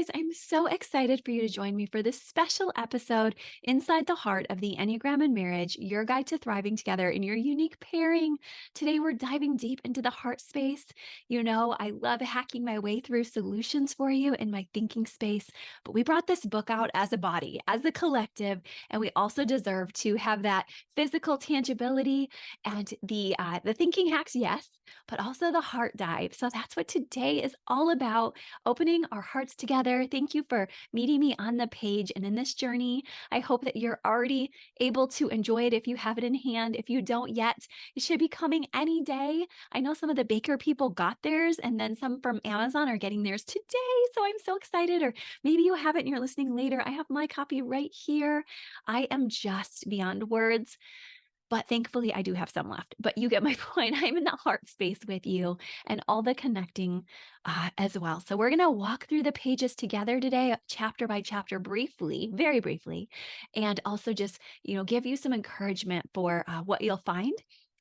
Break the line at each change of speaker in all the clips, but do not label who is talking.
guys, I'm so excited for you to join me for this special episode inside the heart of the Enneagram and Marriage, your guide to thriving together in your unique pairing. Today, we're diving deep into the heart space. You know, I love hacking my way through solutions for you in my thinking space, but we brought this book out as a body, as a collective, and we also deserve to have that physical tangibility and the thinking hacks, yes, but also the heart dive. So that's what today is all about, opening our hearts together. Thank you for meeting me on the page and in this journey. I hope that you're already able to enjoy it if you have it in hand. If you don't yet, it should be coming any day. I know some of the baker people got theirs, and then some from Amazon are getting theirs today. So I'm so excited. Or maybe you have it and you're listening later. I have my copy right here. I am just beyond words. But thankfully, I do have some left. But you get my point. I'm in the heart space with you and all the connecting as well. So we're going to walk through the pages together today, chapter by chapter, briefly, very briefly, and also just, give you some encouragement for what you'll find,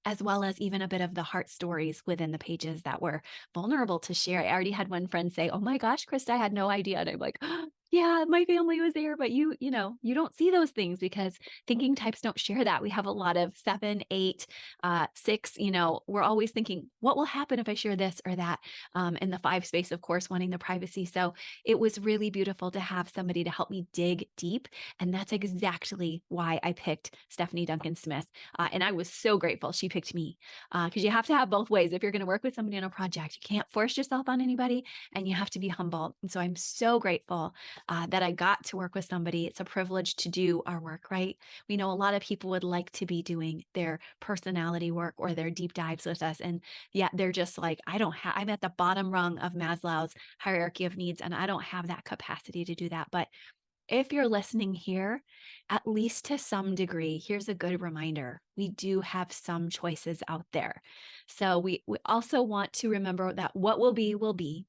as well as even a bit of the heart stories within the pages that were vulnerable to share. I already had one friend say, "Oh my gosh, Krista, I had no idea." And I'm like, yeah, my family was there, but you don't see those things because thinking types don't share that. We have a lot of 7, 8, 6, we're always thinking, what will happen if I share this or that? In the 5 space, of course, wanting the privacy. So it was really beautiful to have somebody to help me dig deep. And that's exactly why I picked Stephanie Duncan Smith. And I was so grateful she picked me, because you have to have both ways. If you're going to work with somebody on a project, you can't force yourself on anybody, and you have to be humble. And so I'm so grateful that I got to work with somebody. It's a privilege to do our work, right? We know a lot of people would like to be doing their personality work or their deep dives with us. And yet they're just like, I'm at the bottom rung of Maslow's hierarchy of needs, and I don't have that capacity to do that. But if you're listening here, at least to some degree, here's a good reminder. We do have some choices out there. So we also want to remember that what will be,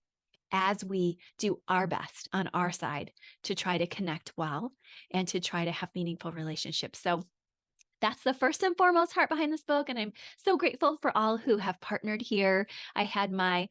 as we do our best on our side to try to connect well and to try to have meaningful relationships. So that's the first and foremost heart behind this book. And I'm so grateful for all who have partnered here. I had my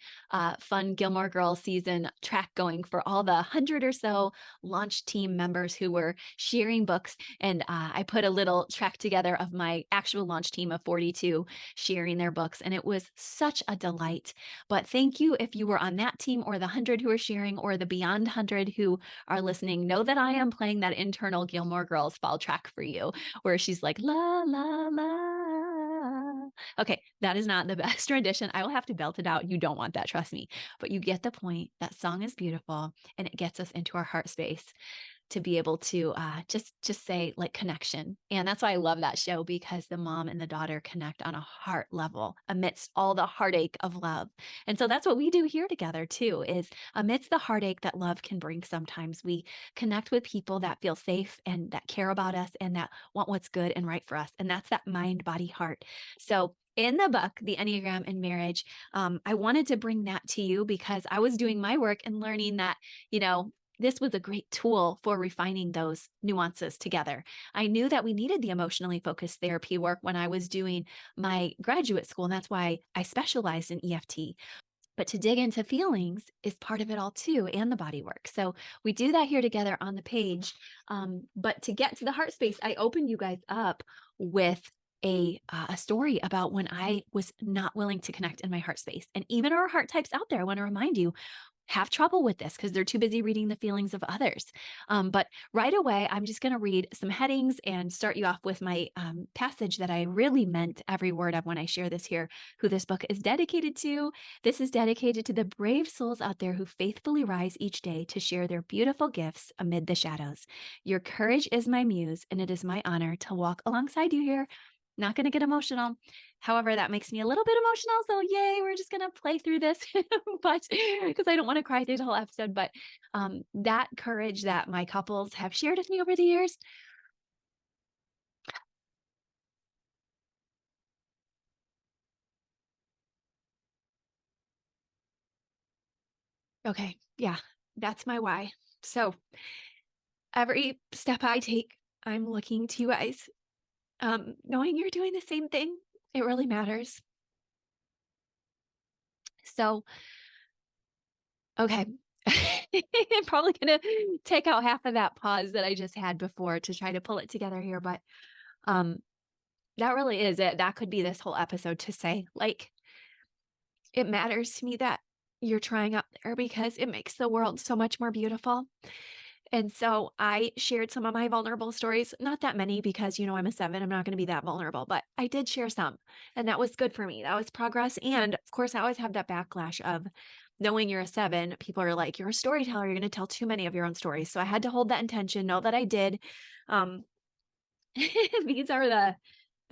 fun Gilmore Girls season track going for all the 100 or so launch team members who were sharing books. And I put a little track together of my actual launch team of 42 sharing their books. And it was such a delight. But thank you if you were on that team, or the 100 who are sharing, or the beyond 100 who are listening. Know that I am playing that internal Gilmore Girls fall track for you, where she's like, la, la, la. Okay, that is not the best rendition. I will have to belt it out. You don't want that, trust me. But you get the point. That song is beautiful, and it gets us into our heart space to be able to just say, like, connection. And that's why I love that show, because the mom and the daughter connect on a heart level amidst all the heartache of love. And so that's what we do here together too, is amidst the heartache that love can bring, sometimes we connect with people that feel safe and that care about us and that want what's good and right for us. And that's that mind, body, heart. So in the book, The Enneagram and Marriage, I wanted to bring that to you because I was doing my work and learning that, this was a great tool for refining those nuances together. I knew that we needed the emotionally focused therapy work when I was doing my graduate school, and that's why I specialized in EFT. But to dig into feelings is part of it all too, and the body work. So we do that here together on the page. But to get to the heart space, I opened you guys up with a story about when I was not willing to connect in my heart space. And even our heart types out there, I want to remind you, have trouble with this because they're too busy reading the feelings of others. But right away, I'm just going to read some headings and start you off with my passage that I really meant every word of when I share this here, who this book is dedicated to. This is dedicated to the brave souls out there who faithfully rise each day to share their beautiful gifts amid the shadows. Your courage is my muse, and it is my honor to walk alongside you here. Not going to get emotional. However, that makes me a little bit emotional. So yay, we're just going to play through this, but because I don't want to cry through the whole episode. But that courage that my couples have shared with me over the years. Okay. Yeah, that's my why. So every step I take, I'm looking to you guys, knowing you're doing the same thing. It really matters. So, okay. I'm probably gonna take out half of that pause that I just had before to try to pull it together here, but, um, that really is it. That could be this whole episode to say, like, it matters to me that you're trying out there because it makes the world so much more beautiful. And so I shared some of my vulnerable stories, not that many because, I'm a 7, I'm not gonna be that vulnerable, but I did share some, and that was good for me. That was progress, and of course, I always have that backlash of knowing you're a 7, people are like, "You're a storyteller, you're gonna tell too many of your own stories." So I had to hold that intention, know that I did. Um, these are the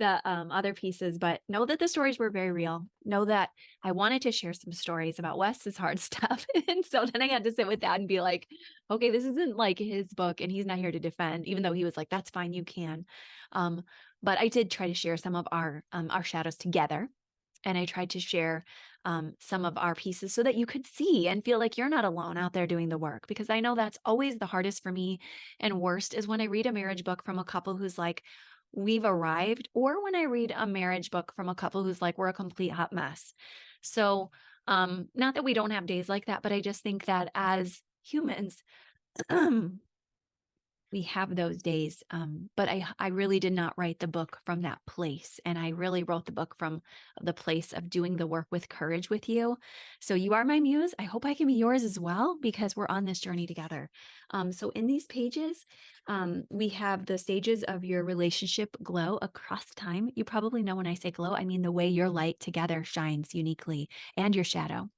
other pieces, but know that the stories were very real. Know that I wanted to share some stories about Wes's hard stuff. And so then I had to sit with that and be like, okay, this isn't like his book and he's not here to defend, even though he was like, that's fine, you can. Um, but I did try to share some of our shadows together. And I tried to share some of our pieces so that you could see and feel like you're not alone out there doing the work. Because I know that's always the hardest for me and worst is when I read a marriage book from a couple who's like, we've arrived, or when I read a marriage book from a couple who's like, we're a complete hot mess. So, not that we don't have days like that, but I just think that as humans, we have those days. But I really did not write the book from that place. And I really wrote the book from the place of doing the work with courage with you. So you are my muse. I hope I can be yours as well because we're on this journey together. So in these pages, we have the stages of your relationship glow across time. You probably know when I say glow, I mean the way your light together shines uniquely and your shadow.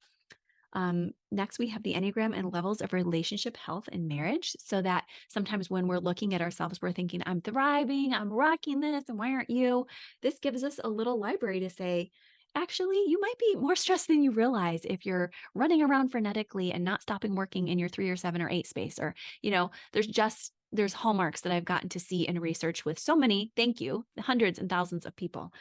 Next, we have the Enneagram and levels of relationship health and marriage. So that sometimes when we're looking at ourselves, we're thinking, I'm thriving, I'm rocking this, and why aren't you? This gives us a little library to say, actually, you might be more stressed than you realize if you're running around frenetically and not stopping working in your 3 or 7 or 8 space. Or, there's hallmarks that I've gotten to see and research with so many, thank you, hundreds and thousands of people.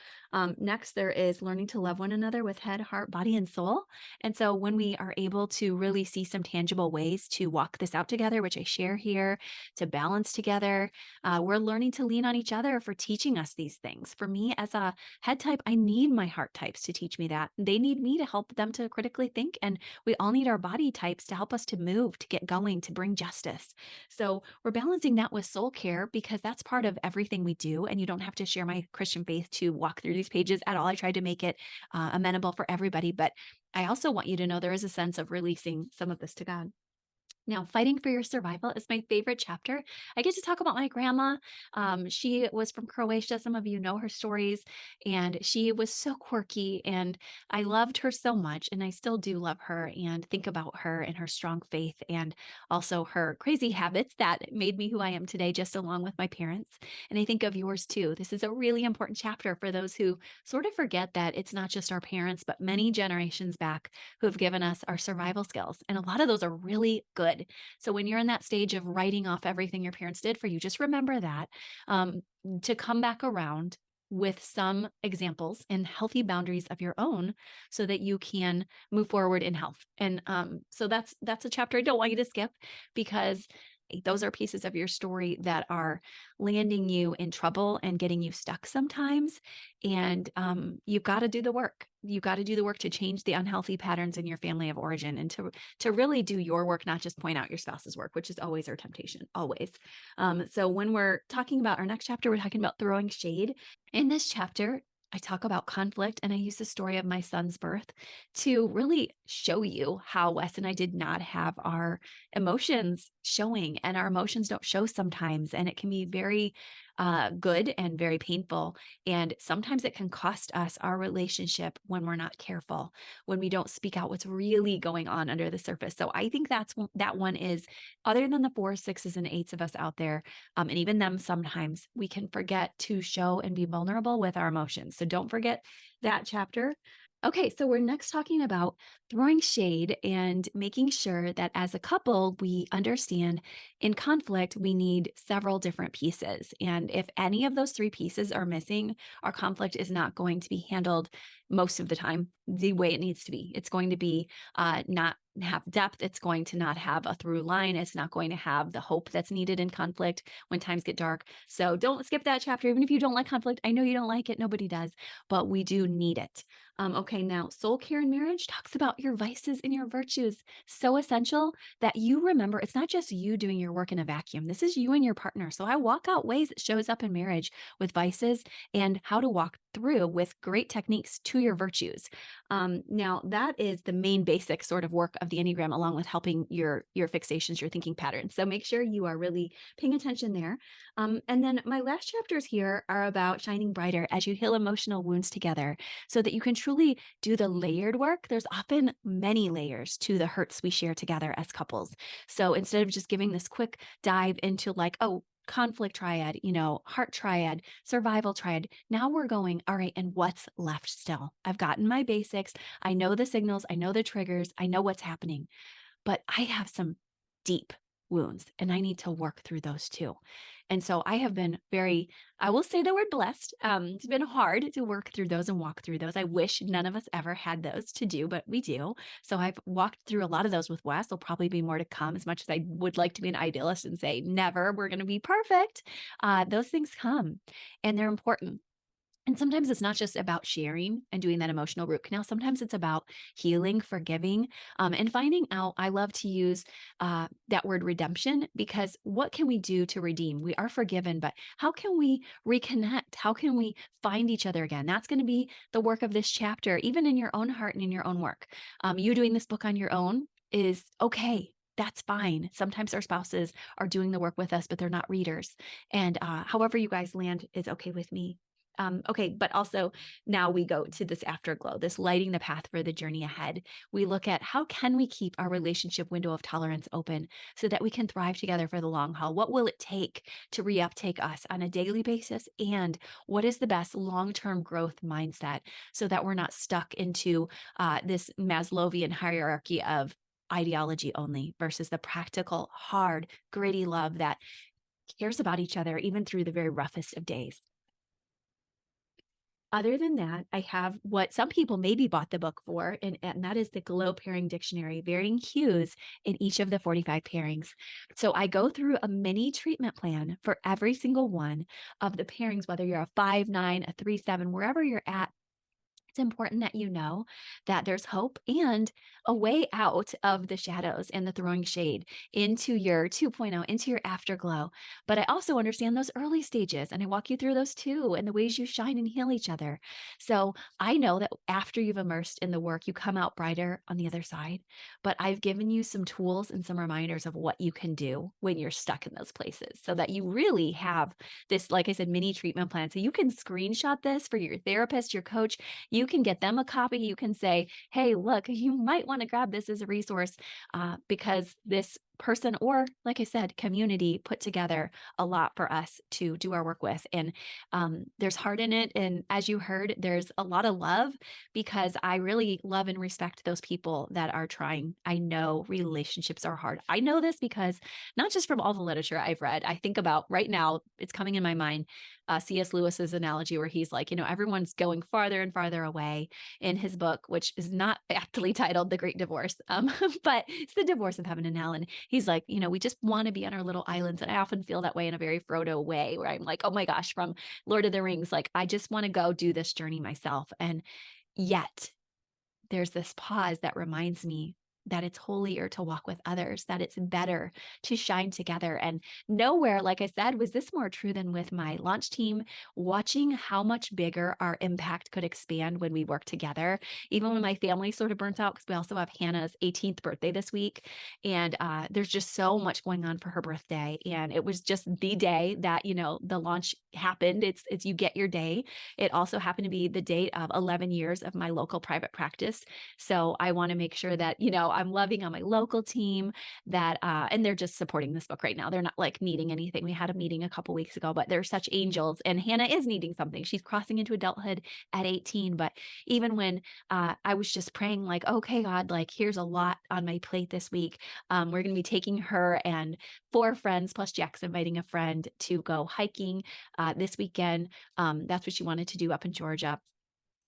Next, there is learning to love one another with head, heart, body, and soul. And so when we are able to really see some tangible ways to walk this out together, which I share here, to balance together, we're learning to lean on each other for teaching us these things. For me, as a head type, I need my heart types to teach me that. They need me to help them to critically think. And we all need our body types to help us to move, to get going, to bring justice. So we're balancing that with soul care because that's part of everything we do. And you don't have to share my Christian faith to walk through these pages at all. I tried to make it amenable for everybody, but I also want you to know there is a sense of releasing some of this to God. Now, fighting for your survival is my favorite chapter. I get to talk about my grandma. She was from Croatia. Some of you know her stories, and she was so quirky, and I loved her so much, and I still do love her and think about her and her strong faith, and also her crazy habits that made me who I am today, just along with my parents. And I think of yours too. This is a really important chapter for those who sort of forget that it's not just our parents, but many generations back who have given us our survival skills. And a lot of those are really good. So when you're in that stage of writing off everything your parents did for you, just remember that um, to come back around with some examples and healthy boundaries of your own so that you can move forward in health. And so that's a chapter I don't want you to skip because those are pieces of your story that are landing you in trouble and getting you stuck sometimes. And you've got to do the work. You've got to do the work to change the unhealthy patterns in your family of origin and to really do your work, not just point out your spouse's work, which is always our temptation, always. So when we're talking about our next chapter, we're talking about throwing shade. In this chapter, I talk about conflict and I use the story of my son's birth to really show you how Wes and I did not have our emotions showing, and our emotions don't show sometimes, and it can be very good and very painful. And sometimes it can cost us our relationship when we're not careful, when we don't speak out what's really going on under the surface. So I think that one is, other than the 4s, 6s, and 8s of us out there, and even them sometimes, we can forget to show and be vulnerable with our emotions. So don't forget that chapter. Okay, so we're next talking about throwing shade and making sure that as a couple, we understand in conflict, we need several different pieces. And if any of those 3 pieces are missing, our conflict is not going to be handled most of the time the way it needs to be. It's going to be not have depth. It's going to not have a through line. It's not going to have the hope that's needed in conflict when times get dark. So don't skip that chapter. Even if you don't like conflict, I know you don't like it. Nobody does, but we do need it. Okay, now soul care in marriage talks about your vices and your virtues. So essential that you remember it's not just you doing your work in a vacuum. This is you and your partner. So I walk out ways it shows up in marriage with vices and how to walk through with great techniques to your virtues. Now that is the main basic sort of work of the Enneagram, along with helping your fixations, your thinking patterns. So make sure you are really paying attention there. And then my last chapters here are about shining brighter as you heal emotional wounds together so that you can truly do the layered work. There's often many layers to the hurts we share together as couples. So instead of just giving this quick dive into like, oh, conflict triad, heart triad, survival triad. Now we're going, all right, and what's left still? I've gotten my basics. I know the signals. I know the triggers. I know what's happening, but I have some deep wounds and I need to work through those too. And so I have been I will say the word blessed. It's been hard to work through those and walk through those. I wish none of us ever had those to do, but we do. So I've walked through a lot of those with Wes. There'll probably be more to come, as much as I would like to be an idealist and say, never, we're going to be perfect. Those things come and they're important. And sometimes it's not just about sharing and doing that emotional root canal. Sometimes it's about healing, forgiving, and finding out. I love to use that word redemption, because what can we do to redeem? We are forgiven, but how can we reconnect? How can we find each other again? That's going to be the work of this chapter, even in your own heart and in your own work. You doing this book on your own is okay. That's fine. Sometimes our spouses are doing the work with us, but they're not readers. And however you guys land is okay with me. Okay, but also now we go to this afterglow, this lighting the path for the journey ahead. We look at how can we keep our relationship window of tolerance open so that we can thrive together for the long haul? What will it take to reuptake us on a daily basis? And what is the best long-term growth mindset so that we're not stuck into this Maslowian hierarchy of ideology only versus the practical, hard, gritty love that cares about each other even through the very roughest of days. Other than that, I have what some people maybe bought the book for, and that is the Glow Pairing Dictionary, varying hues in each of the 45 pairings. So I go through a mini treatment plan for every single one of the pairings, whether you're a 5-9, a 3-7, wherever you're at. It's important that you know that there's hope and a way out of the shadows and the throwing shade into your 2.0, into your afterglow. But I also understand those early stages and I walk you through those too and the ways you shine and heal each other. So I know that after you've immersed in the work, you come out brighter on the other side. But I've given you some tools and some reminders of what you can do when you're stuck in those places so that you really have this, like I said, mini treatment plan. So you can screenshot this for your therapist, your coach. You can get them a copy. You can say, hey, look, you might want to grab this as a resource because this person, or like I said, community put together a lot for us to do our work with. And there's heart in it. And as you heard, there's a lot of love because I really love and respect those people that are trying. I know relationships are hard. I know this because not just from all the literature I've read, I think about right now, it's coming in my mind, C.S. Lewis's analogy where he's like, everyone's going farther and farther away in his book, which is not aptly titled The Great Divorce, but it's the divorce of heaven and hell. And he's like, we just want to be on our little islands. And I often feel that way in a very Frodo way where I'm like, oh my gosh, from Lord of the Rings, like, I just want to go do this journey myself. And yet there's this pause that reminds me that it's holier to walk with others, that it's better to shine together. And nowhere, like I said, was this more true than with my launch team, watching how much bigger our impact could expand when we work together. Even when my family sort of burnt out, because we also have Hannah's 18th birthday this week. And there's just so much going on for her birthday. And it was just the day that, the launch happened. It's you get your day. It also happened to be the date of 11 years of my local private practice. So I want to make sure that, I'm loving on my local team that, and they're just supporting this book right now. They're not like needing anything. We had a meeting a couple weeks ago, but they're such angels. And Hannah is needing something. She's crossing into adulthood at 18. But even when I was just praying like, okay, God, like here's a lot on my plate this week. We're going to be taking her and 4 friends plus Jack's inviting a friend to go hiking this weekend. That's what she wanted to do up in Georgia.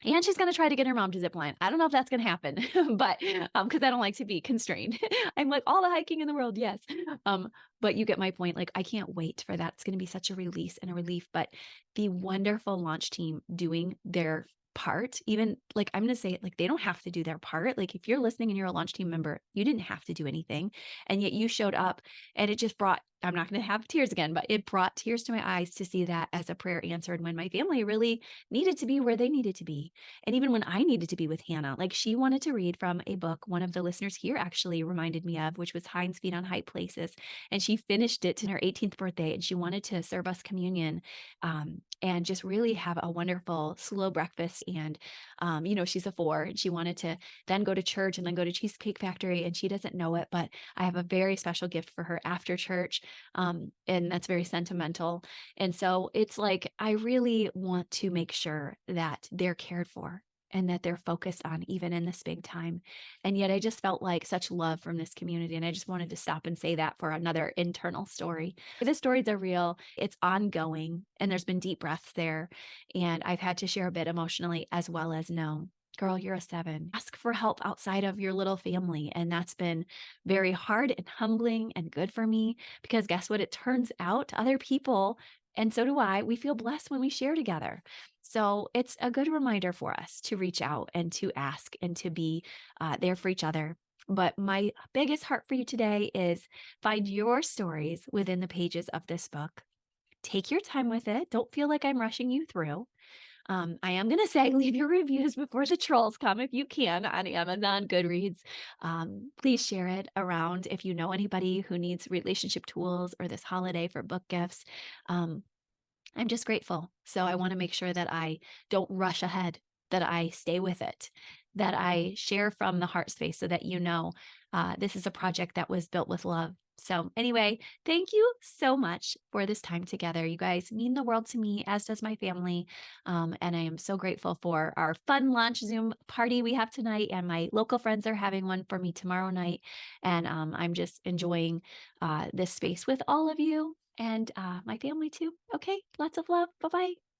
And she's gonna try to get her mom to zip line. I don't know if that's gonna happen, but, because I don't like to be constrained. I'm like, "All the hiking in the world, yes." Um, but you get my point, like, I can't wait for that. It's gonna be such a release and a relief, but the wonderful launch team doing their part, even like, I'm gonna say it, like, they don't have to do their part. Like, if you're listening and you're a launch team member, you didn't have to do anything, and yet you showed up, and it just brought I'm not gonna have tears again, but it brought tears to my eyes to see that as a prayer answered when my family really needed to be where they needed to be. And even when I needed to be with Hannah, like she wanted to read from a book one of the listeners here actually reminded me of, which was Hind's Feet on High Places. And she finished it in her 18th birthday and she wanted to serve us communion and just really have a wonderful slow breakfast. And, she's a four and she wanted to then go to church and then go to Cheesecake Factory. And she doesn't know it, but I have a very special gift for her after church. And that's very sentimental. And so it's like, I really want to make sure that they're cared for and that they're focused on even in this big time. And yet I just felt like such love from this community. And I just wanted to stop and say that for another internal story. The stories are real, it's ongoing, and there's been deep breaths there. And I've had to share a bit emotionally as well as no. Girl, you're a seven. Ask for help outside of your little family. And that's been very hard and humbling and good for me because guess what? It turns out other people, and so do I, we feel blessed when we share together. So it's a good reminder for us to reach out and to ask and to be there for each other. But my biggest heart for you today is find your stories within the pages of this book. Take your time with it. Don't feel like I'm rushing you through. I am going to say leave your reviews before the trolls come if you can on Amazon, Goodreads. Please share it around if you know anybody who needs relationship tools or this holiday for book gifts. Um, I'm just grateful. So I want to make sure that I don't rush ahead, that I stay with it, that I share from the heart space so that this is a project that was built with love. So, anyway, thank you so much for this time together. You guys mean the world to me, as does my family. And I am so grateful for our fun launch Zoom party we have tonight. And my local friends are having one for me tomorrow night. And I'm just enjoying this space with all of you and my family too. Okay, lots of love. Bye bye.